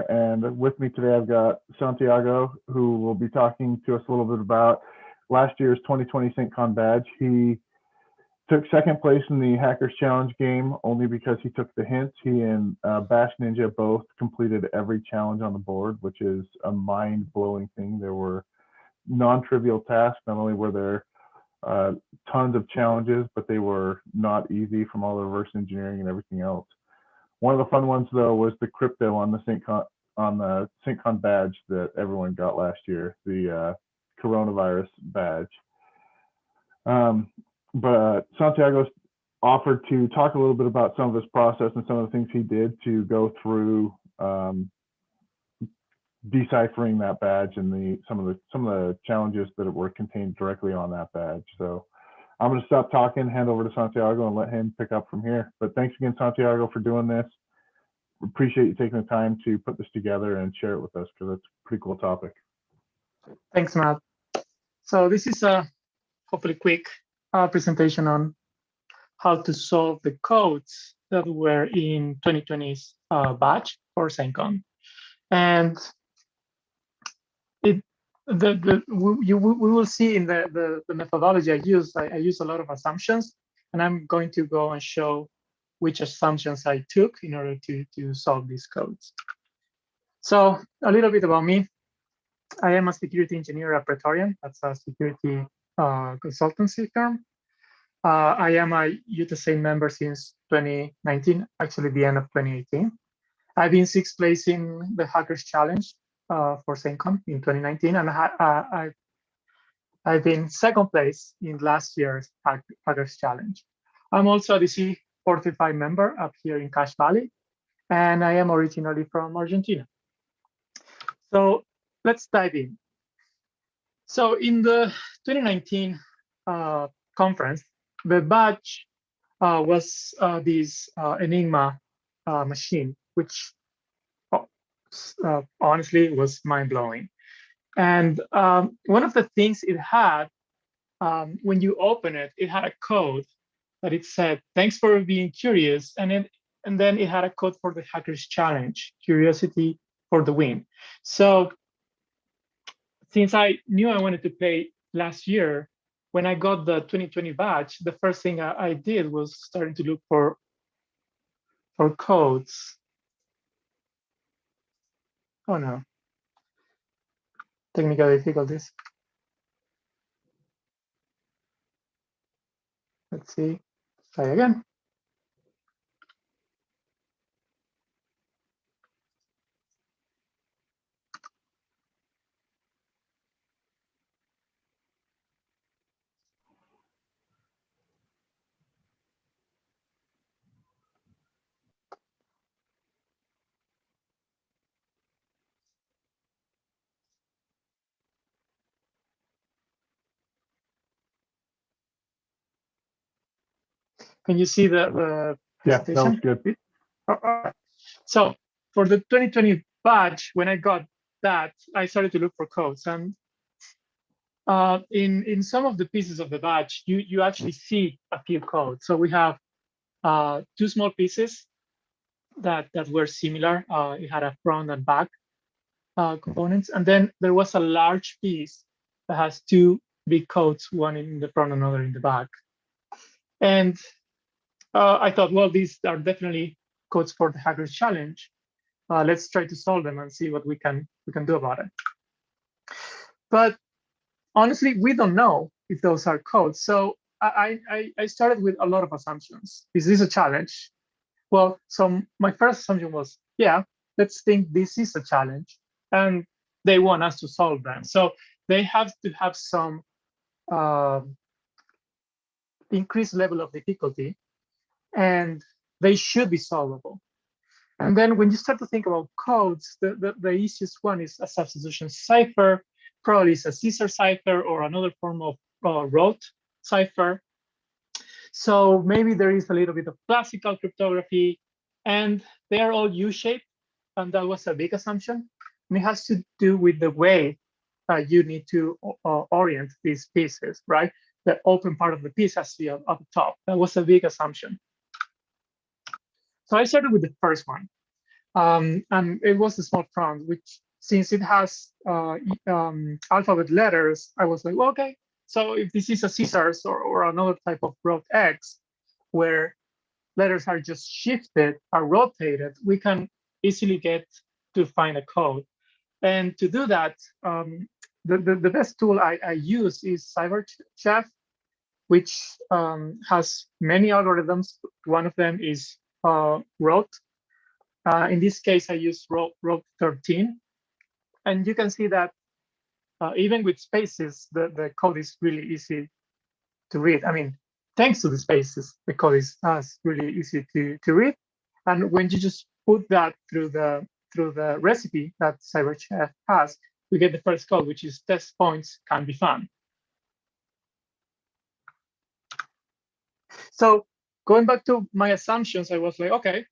here, and with me today I've got Santiago, who will be talking to us a little bit about last year's 2020 SAINTCON badge. He took second place in the Hackers Challenge game only because he took the hints. He and Bash Ninja both completed every challenge on the board, which is a mind-blowing thing. There were non-trivial tasks. Not only were there tons of challenges, but they were not easy from all the reverse engineering and everything else. One of the fun ones, though, was the crypto on the SAINTCON badge that everyone got last year, the coronavirus badge. But Santiago offered to talk a little bit about some of his process and some of the things he did to go through deciphering that badge and some of the challenges that were contained directly on that badge. So I'm going to stop talking, hand over to Santiago, and let him pick up from here. But thanks again, Santiago, for doing this. Appreciate you taking the time to put this together and share it with us, because it's a pretty cool topic. Thanks, Matt. So this is a hopefully quick presentation on how to solve the codes that were in 2020's batch for SAINTCON. And we will see in the methodology I use a lot of assumptions, and I'm going to go and show which assumptions I took in order to solve these codes. So a little bit about me. I am a security engineer at Praetorian. That's a security consultancy firm. I am a UTSA member since 2019, actually the end of 2018. I've been sixth place in the Hackers Challenge for SAINTCON in 2019, and I've been second place in last year's Hackers Challenge. I'm also a DC45 member up here in Cache Valley, and I am originally from Argentina. So let's dive in. So in the 2019 conference, the badge was this Enigma machine, which honestly was mind-blowing. And one of the things it had, when you open it, it had a code that it said, "Thanks for being curious," and then it had a code for the Hackers Challenge, "Curiosity for the win." So since I knew I wanted to play last year, when I got the 2020 badge, the first thing I did was starting to look for codes. Oh no, technical difficulties. Let's see, try again. Can you see the presentation? Yeah, that was good. All right. So for the 2020 badge, when I got that, I started to look for codes. And in some of the pieces of the badge, you actually see a few codes. So we have two small pieces that were similar. It had a front and back components. And then there was a large piece that has two big codes, one in the front, another in the back. And I thought, well, these are definitely codes for the Hackers Challenge. Let's try to solve them and see what we can do about it. But honestly, we don't know if those are codes. So I started with a lot of assumptions. Is this a challenge? Well, so my first assumption was, yeah, let's think this is a challenge, and they want us to solve them. So they have to have some increased level of difficulty, and they should be solvable. And then when you start to think about codes, the easiest one is a substitution cipher, probably it's a Caesar cipher or another form of rote cipher. So maybe there is a little bit of classical cryptography, and they are all U-shaped, and that was a big assumption. And it has to do with the way you need to orient these pieces, right? The open part of the piece has to be up top. That was a big assumption. So I started with the first one. And it was a small prompt, which since it has alphabet letters, I was like, well, okay, so if this is a scissors or another type of root X, where letters are just shifted or rotated, we can easily get to find a code. And to do that, the best tool I use is CyberChef, which has many algorithms. One of them is rote. In this case, I use rote 13. And you can see that even with spaces, the code is really easy to read. I mean, thanks to the spaces, the code is really easy to read. And when you just put that through the recipe that CyberChef has, we get the first code, which is test points can be found. So going back to my assumptions, I was like, okay,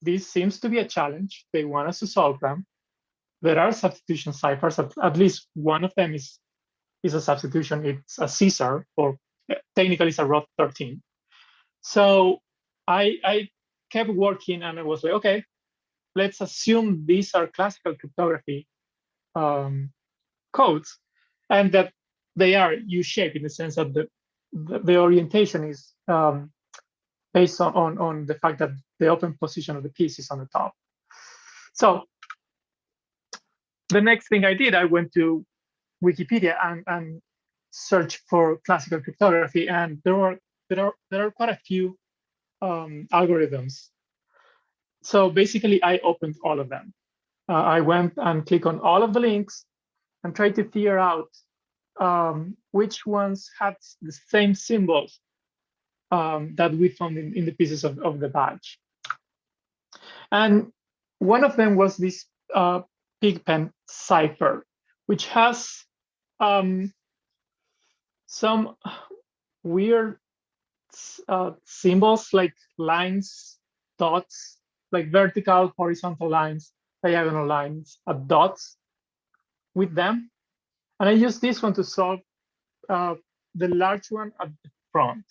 this seems to be a challenge. They want us to solve them. There are substitution ciphers. At least one of them is a substitution. It's a Caesar, or technically it's a rote 13. So I kept working, and I was like, okay, let's assume these are classical cryptography codes, and that they are U-shaped in the sense that the orientation is based on the fact that the open position of the piece is on the top. So the next thing I did, I went to Wikipedia and searched for classical cryptography, and there are quite a few algorithms. So basically, I opened all of them. I went and clicked on all of the links and tried to figure out which ones had the same symbols that we found in the pieces of the badge. And one of them was this Pen Cipher, which has some weird symbols like lines, dots, like vertical, horizontal lines, diagonal lines, dots with them. And I used this one to solve the large one at the front,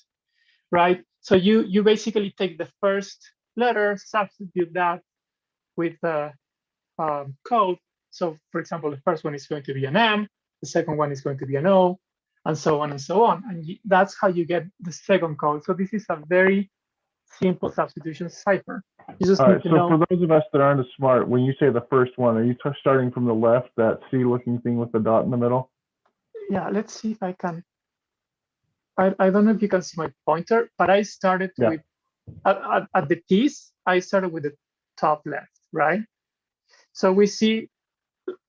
right? So you basically take the first letter, substitute that with the code. So for example, the first one is going to be an M, the second one is going to be an O, and so on and so on. And that's how you get the second code. So this is a very simple substitution cipher. You just need to know. So for those of us that aren't as smart, when you say the first one, are you starting from the left, that C-looking thing with the dot in the middle? Yeah, let's see if I can. I don't know if you can see my pointer, but I started with, at the piece, I started with the top left, right? So we see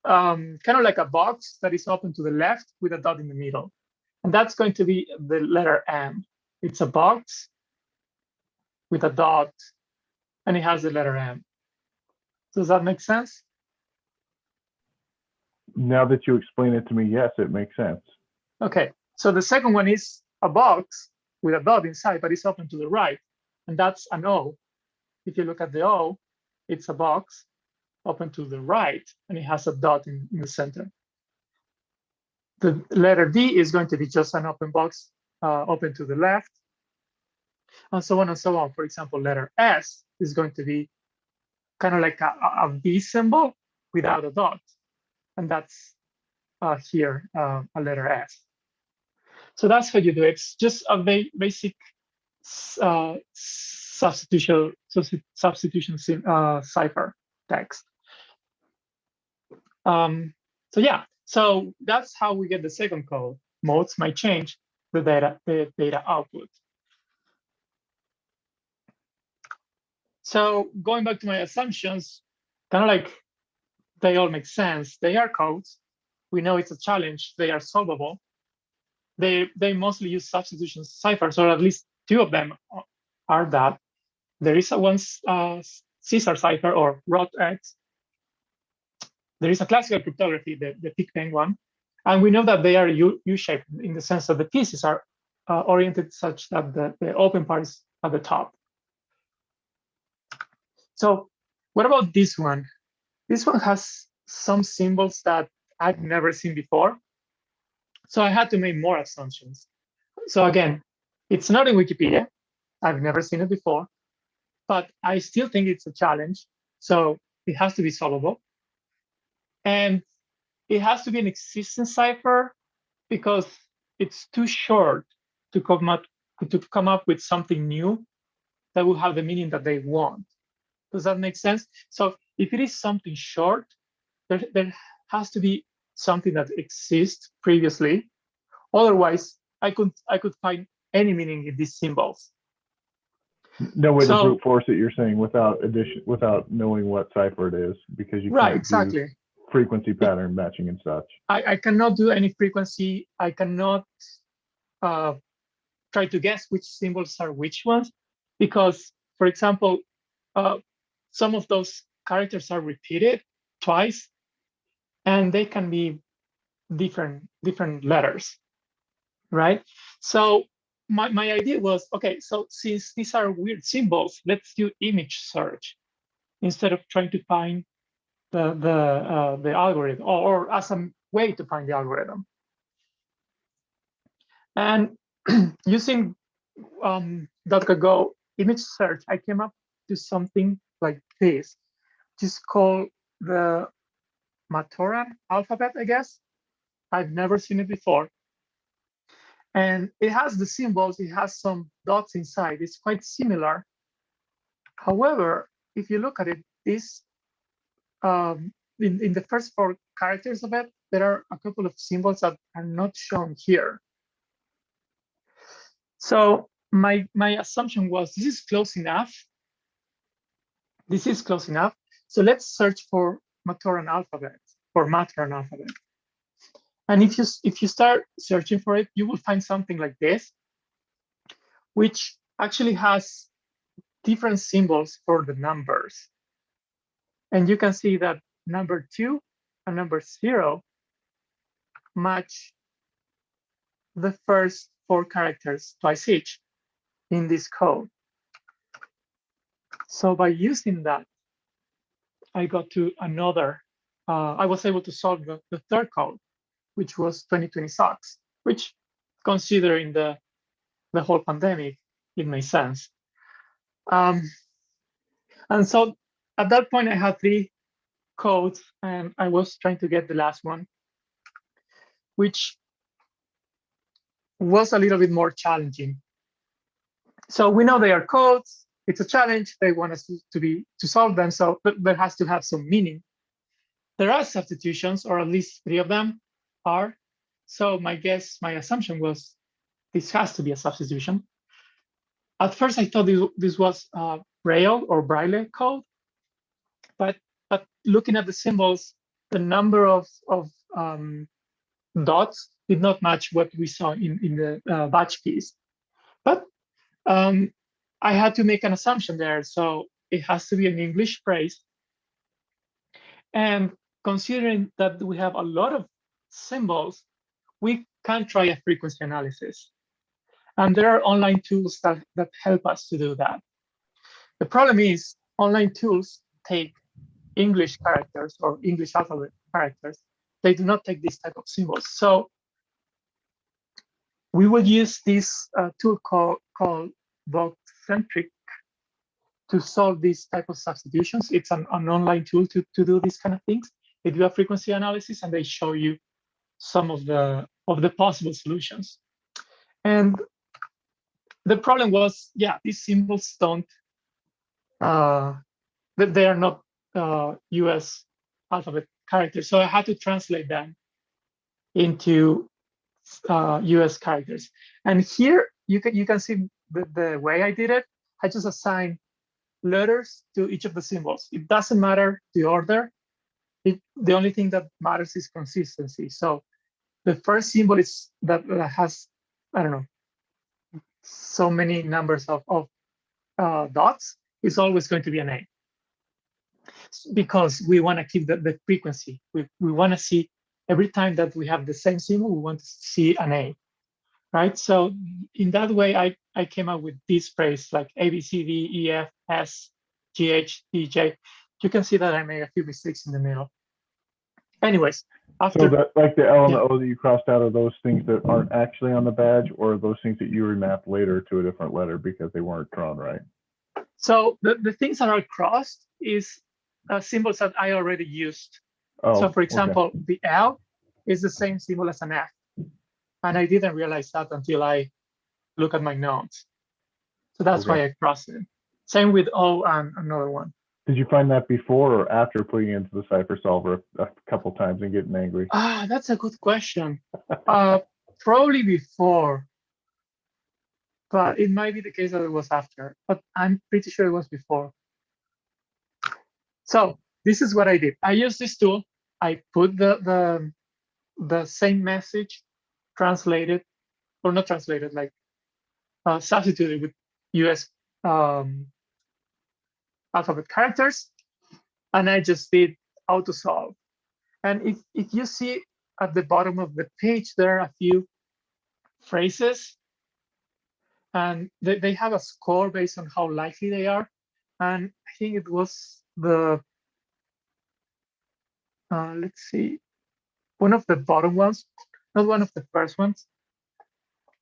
kind of like a box that is open to the left with a dot in the middle. And that's going to be the letter M. It's a box with a dot, and it has the letter M. Does that make sense? Now that you explain it to me, yes, it makes sense. Okay, so the second one is a box with a dot inside, but it's open to the right, and that's an O. If you look at the O, it's a box open to the right, and it has a dot in the center. The letter D is going to be just an open box open to the left, and so on and so on. For example, letter S is going to be kind of like a V symbol without a dot, and that's here a letter S. So that's how you do it. It's just a basic substitution cipher text. So yeah, so that's how we get the second code. Modes might change the data output. So going back to my assumptions, kind of like they all make sense. They are codes. We know it's a challenge. They are solvable. They mostly use substitution ciphers, or at least two of them are that. There is a one Caesar cipher or rote X. There is a classical cryptography, the Pen one, and we know that they are U-shaped in the sense that the pieces are oriented such that the open part is at the top. So what about this one? This one has some symbols that I've never seen before. So I had to make more assumptions. So again, it's not in Wikipedia. I've never seen it before, but I still think it's a challenge. So it has to be solvable. And it has to be an existing cipher because it's too short to come up with something new that will have the meaning that they want. Does that make sense? So if it is something short, there has to be something that exists previously. Otherwise, I could find any meaning in these symbols. No way to brute force it, you're saying, without knowing what cipher it is, because you can't do frequency pattern matching and such. I cannot do any frequency. I cannot try to guess which symbols are which ones, because, for example, some of those characters are repeated twice, and they can be different letters, right? So my idea was, okay, so since these are weird symbols, let's do image search instead of trying to find the algorithm, or as a way to find the algorithm. And using DuckDuckGo image search, I came up to something like this, just called the Matoran alphabet, I guess. I've never seen it before. And it has the symbols, it has some dots inside. It's quite similar. However, if you look at it, this in the first 4 characters of it, there are a couple of symbols that are not shown here. So my assumption was this is close enough. This is close enough. So let's search for Matoran alphabet, or Matoran alphabet. And if you start searching for it, you will find something like this, which actually has different symbols for the numbers. And you can see that number 2 and number 0 match the first 4 characters twice each in this code. So by using that, I got to another, I was able to solve the third code, which was 2020 socks, which, considering the whole pandemic, it made sense. And so at that point, I had 3 codes, and I was trying to get the last one, which was a little bit more challenging. So we know they are codes. It's a challenge. They want us to solve them. So there has to have some meaning. There are substitutions, or at least 3 of them are. So my assumption was this has to be a substitution. At first, I thought this was Braille or Braille code, but looking at the symbols, the number of dots did not match what we saw in the batch piece. But I had to make an assumption there. So it has to be an English phrase. And considering that we have a lot of symbols, we can try a frequency analysis. And there are online tools that help us to do that. The problem is online tools take English characters or English alphabet characters. They do not take this type of symbols. So we will use this tool called Boxcentric to solve these type of substitutions. It's an online tool to do these kind of things. They do a frequency analysis and they show you some of the possible solutions. And the problem was, yeah, these symbols don't, they are not US alphabet characters. So I had to translate them into US characters. And here you can see the way I did it. I just assigned letters to each of the symbols. It doesn't matter the order. The only thing that matters is consistency. So the first symbol is that has, I don't know, so many numbers of dots is always going to be an A, because we want to keep the frequency. We want to see every time that we have the same symbol, we want to see an A, right? So in that way, I came up with this phrase like A, B, C, D, E, F, S, G, H, D, J. You can see that I made a few mistakes in the middle. Anyways, after so that, like the L and the O that you crossed out, are those things that aren't actually on the badge, or are those things that you remapped later to a different letter because they weren't drawn right? So the things that are crossed is symbols that I already used. Oh, so, for okay. example, the L is the same symbol as an F. And I didn't realize that until I look at my notes. So that's Okay. why I crossed it. Same with O and another one. Did you find that before or after putting it into the cipher solver a couple times and getting angry? That's a good question. Probably before, but it might be the case that it was after, but I'm pretty sure it was before. So this is what I did. I used this tool. I put the same message translated, or not translated, like substituted with US alphabet characters, and I just did auto solve. And if you see at the bottom of the page, there are a few phrases, and they have a score based on how likely they are. And I think it was the, let's see, one of the bottom ones, not one of the first ones,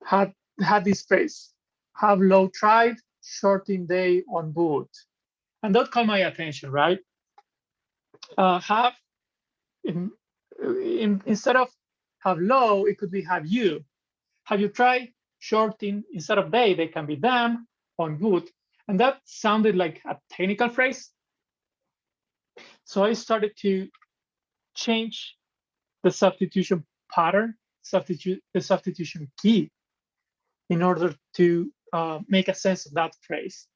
had this phrase, have low tried, shorting day on boot. And that caught my attention, right? Have, instead of have low, it could be have you. Have you tried shorting instead of they can be them on boot. And that sounded like a technical phrase. So I started to change the substitution pattern, the substitution key, in order to make a sense of that phrase.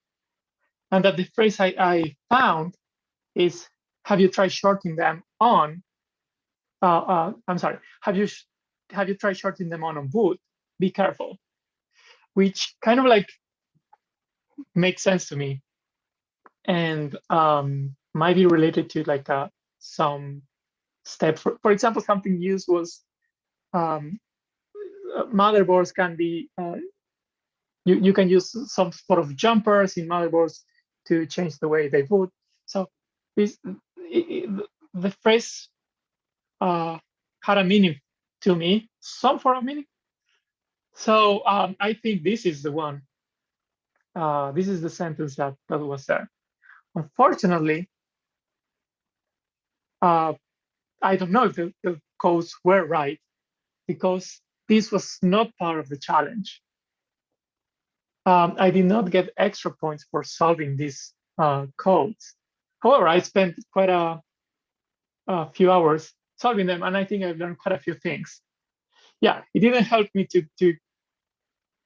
And that the phrase I found is, have you tried shorting them on? I'm sorry, have you tried shorting them on boot? Be careful, which kind of like makes sense to me, and might be related to like some step. For example, something used was motherboards can be, you can use some sort of jumpers in motherboards to change the way they boot. So this, the phrase had a meaning to me, some sort of meaning. So I think this is the one. This is the sentence that was there. Unfortunately, I don't know if the codes were right, because this was not part of the challenge. I did not get extra points for solving these codes. However, I spent quite a few hours solving them, and I think I've learned quite a few things. Yeah, it didn't help me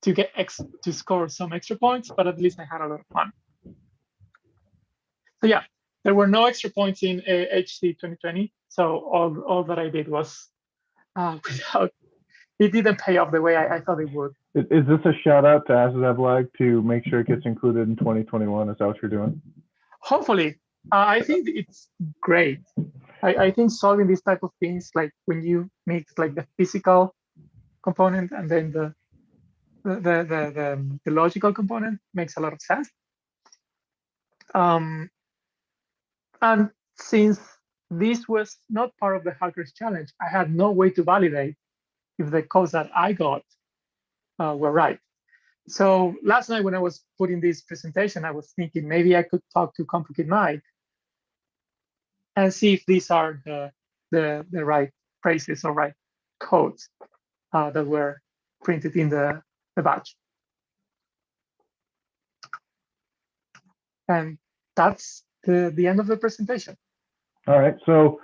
to get to score some extra points, but at least I had a lot of fun. So yeah, there were no extra points in HC 2020. So all that I did was without, it didn't pay off the way I thought it would. Is this a shout out to ASAVLAG to make sure it gets included in 2021? Is that what you're doing? Hopefully. I think it's great. I think solving these type of things, like when you mix like the physical component and then the logical component, makes a lot of sense. And since this was not part of the Hackers Challenge, I had no way to validate if the codes that I got were right. So last night when I was putting this presentation, I was thinking maybe I could talk to Complicate Mike and see if these are the right phrases or right codes that were printed in the batch. And that's the end of the presentation. All right. So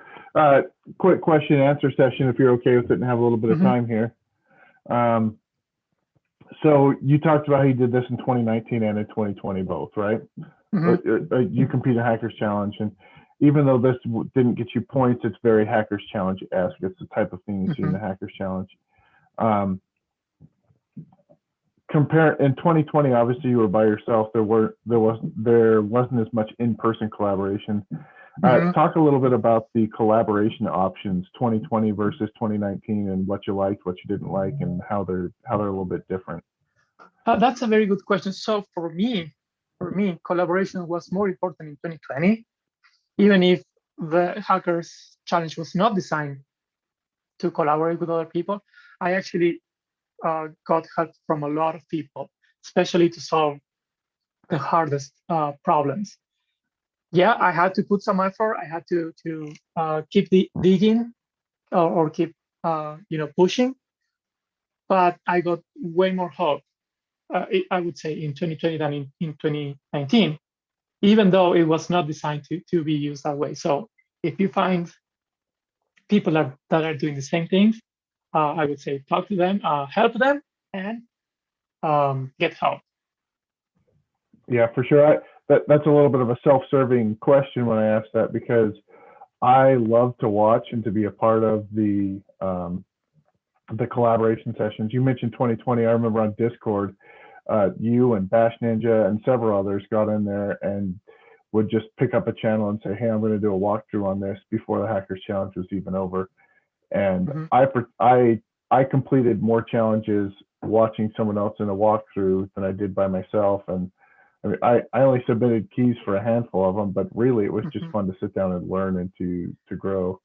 quick question and answer session, if you're okay with it and have a little bit of time here. So you talked about how you did this in 2019 and in 2020 both, right? You compete in Hackers Challenge, and even though this didn't get you points, it's very Hackers Challenge-esque. It's the type of thing you see in the Hackers Challenge. Compare in 2020, obviously you were by yourself. There wasn't as much in-person collaboration. Talk a little bit about the collaboration options 2020 versus 2019, and what you liked, what you didn't like, and how they're a little bit different. That's a very good question. So for me, collaboration was more important in 2020, even if the Hackers Challenge was not designed to collaborate with other people. I actually got help from a lot of people, especially to solve the hardest problems. yeah, I had to put some effort. I had to keep digging or keep pushing, but I got way more help. I would say in 2020 than in 2019, even though it was not designed to be used that way. So if you find people that are doing the same things, I would say talk to them, help them, and get help. Yeah, for sure. That's a little bit of a self-serving question when I ask that, because I love to watch and to be a part of the collaboration sessions. You mentioned 2020. I remember on Discord, you and Bash Ninja and several others got in there and would just pick up a channel and say, "Hey, I'm going to do a walkthrough on this," before the Hackers Challenge was even over. And I completed more challenges watching someone else in a walkthrough than I did by myself. And I mean, I only submitted keys for a handful of them, but really it was just fun to sit down and learn and to grow.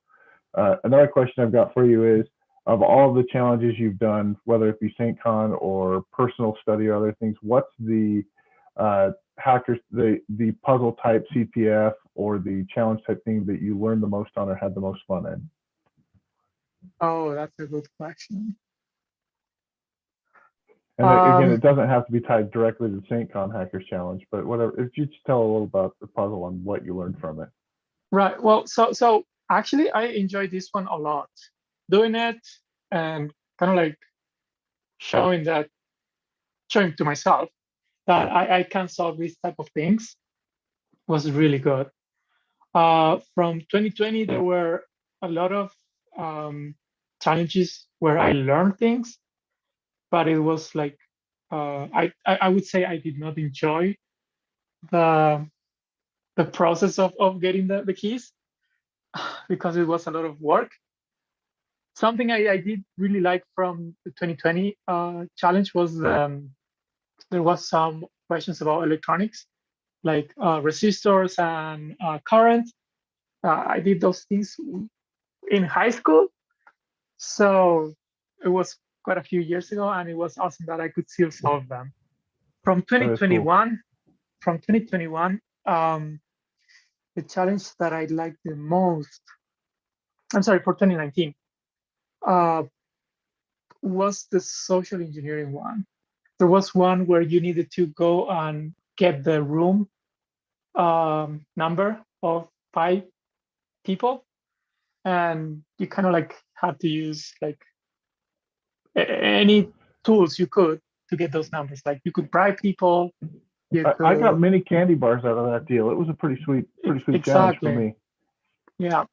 Another question I've got for you is, of all of the challenges you've done, whether it be SAINTCON or personal study or other things, what's the the puzzle type CPF or the challenge type thing that you learned the most on or had the most fun in? Oh, that's a good question. And again, it doesn't have to be tied directly to the SAINTCON Hackers Challenge, but whatever. If you just tell a little about the puzzle and what you learned from it. Right. Well, so actually, I enjoyed this one a lot. Doing it and kind of like showing to myself that I can solve these type of things was really good. From 2020, there were a lot of challenges where I learned things, but it was like I would say I did not enjoy the process of getting the keys because it was a lot of work. Something I did really like from the 2020 challenge was there was some questions about electronics, like resistors and current. I did those things in high school, so it was quite a few years ago, and it was awesome that I could still solve them. From 2021, cool. from 2021, the challenge that I liked the most, I'm sorry, for 2019, was the social engineering one. There was one where you needed to go and get the room number of 5 people, and you kind of like had to use like any tools you could to get those numbers. Like you could bribe people. I got many candy bars out of that deal. It was a pretty sweet challenge for me. Yeah,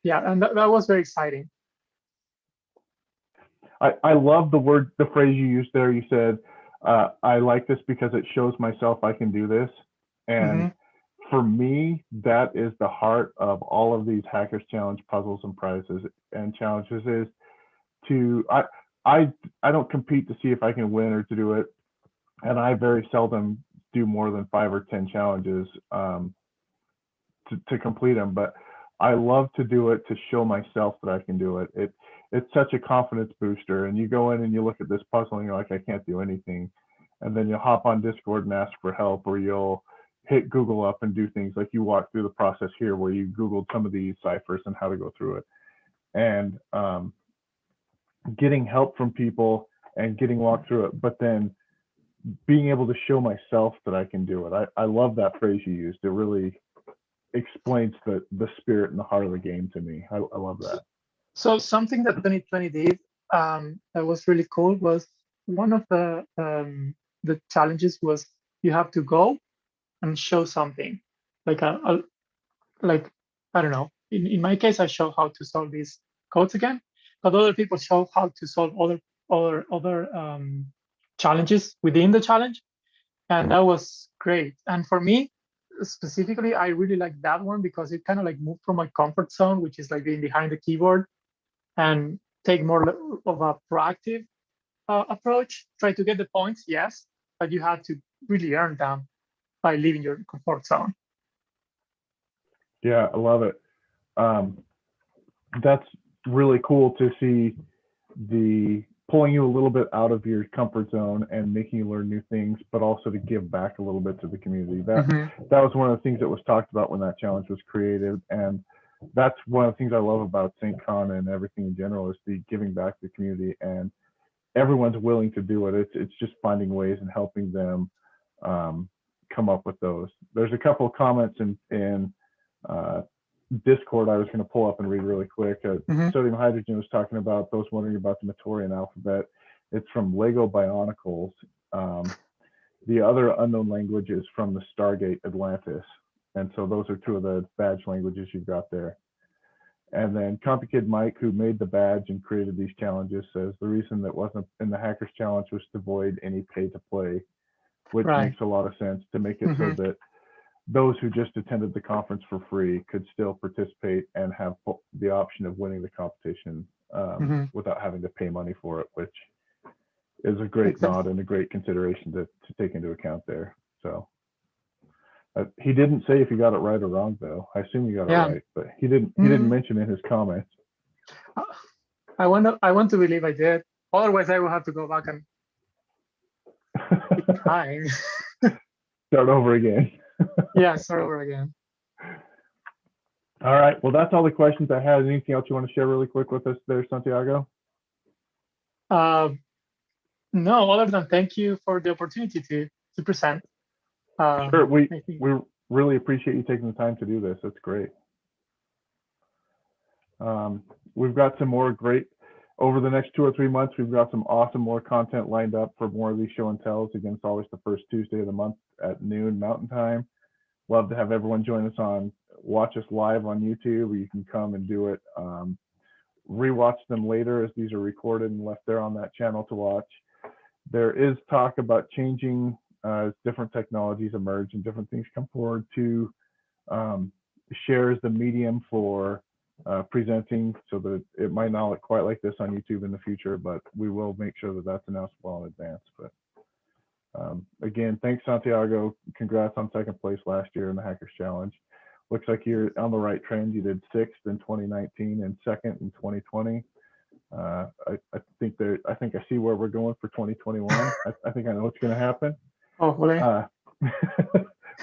and that was very exciting. I love the phrase you used there. You said, I like this because it shows myself I can do this. And for me, that is the heart of all of these Hackers Challenge puzzles and prizes and challenges, is to, I don't compete to see if I can win or to do it. And I very seldom do more than 5 or 10 challenges to complete them. But I love to do it to show myself that I can do it. It's such a confidence booster. And you go in and you look at this puzzle and you're like, I can't do anything. And then you'll hop on Discord and ask for help, or you'll hit Google up and do things like you walk through the process here where you Googled some of these ciphers and how to go through it. And getting help from people and getting walked through it, but then being able to show myself that I can do it. I love that phrase you used. It really explains the spirit and the heart of the game to me. I love that. So something that 2020 did that was really cool was one of the challenges was you have to go and show something, like like I don't know. In my case, I show how to solve these codes again, but other people show how to solve other challenges within the challenge, and that was great. And for me specifically, I really like that one because it kind of like moved from my comfort zone, which is like being behind the keyboard, and take more of a proactive approach. Try to get the points, yes, but you have to really earn them by leaving your comfort zone. Yeah, I love it. That's really cool to see the pulling you a little bit out of your comfort zone and making you learn new things, but also to give back a little bit to the community. That was one of the things that was talked about when that challenge was created, and that's one of the things I love about SAINTCON and everything in general, is the giving back to the community, and everyone's willing to do it. It's just finding ways and helping them come up with those. There's a couple of comments in Discord I was going to pull up and read really quick. Sodium Hydrogen was talking about those wondering about the Matorian alphabet. It's from Lego Bionicles. The other unknown language is from the Stargate Atlantis. And so those are two of the badge languages you've got there. And then CompuKid Mike, who made the badge and created these challenges, says the reason that wasn't in the Hackers Challenge was to avoid any pay to play, which makes a lot of sense, to make it so that those who just attended the conference for free could still participate and have the option of winning the competition without having to pay money for it, which is a great nod and a great consideration to take into account there. So he didn't say if he got it right or wrong, though. I assume he got it right, but he didn't mention in his comments. I want to believe I did. Otherwise, I will have to go back and keep trying. Start over again. Yeah, start over again. All right. Well, that's all the questions I had. Anything else you want to share really quick with us there, Santiago? No, other than thank you for the opportunity to present. Sure. We really appreciate you taking the time to do this. That's great. We've got some more great, over the next 2 or 3 months, we've got some awesome more content lined up for more of these show and tells. Again, it's always the first Tuesday of the month at noon Mountain Time. Love to have everyone join us watch us live on YouTube, or you can come and do it. Rewatch them later, as these are recorded and left there on that channel to watch. There is talk about changing as different technologies emerge and different things come forward to share as the medium for presenting, so that it might not look quite like this on YouTube in the future, but we will make sure that that's announced well in advance. But again, thanks, Santiago. Congrats on second place last year in the Hackers Challenge. Looks like you're on the right trend. You did 6th in 2019 and 2nd in 2020. I think I see where we're going for 2021. I think I know what's going to happen. Hopefully.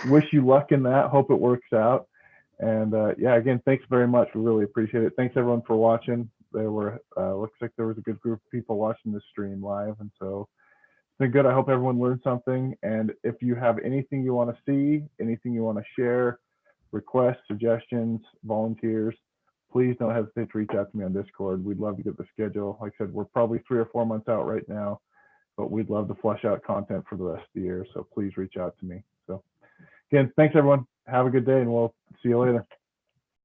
Wish you luck in that. Hope it works out. And yeah, again, thanks very much. We really appreciate it. Thanks everyone for watching. There were looks like there was a good group of people watching this stream live, and so it's been good. I hope everyone learned something. And if you have anything you want to see, anything you want to share, requests, suggestions, volunteers, please don't hesitate to reach out to me on Discord. We'd love to get the schedule. Like I said, we're probably 3 or 4 months out right now, but we'd love to flesh out content for the rest of the year. So please reach out to me. So again, thanks everyone. Have a good day, and we'll see you later.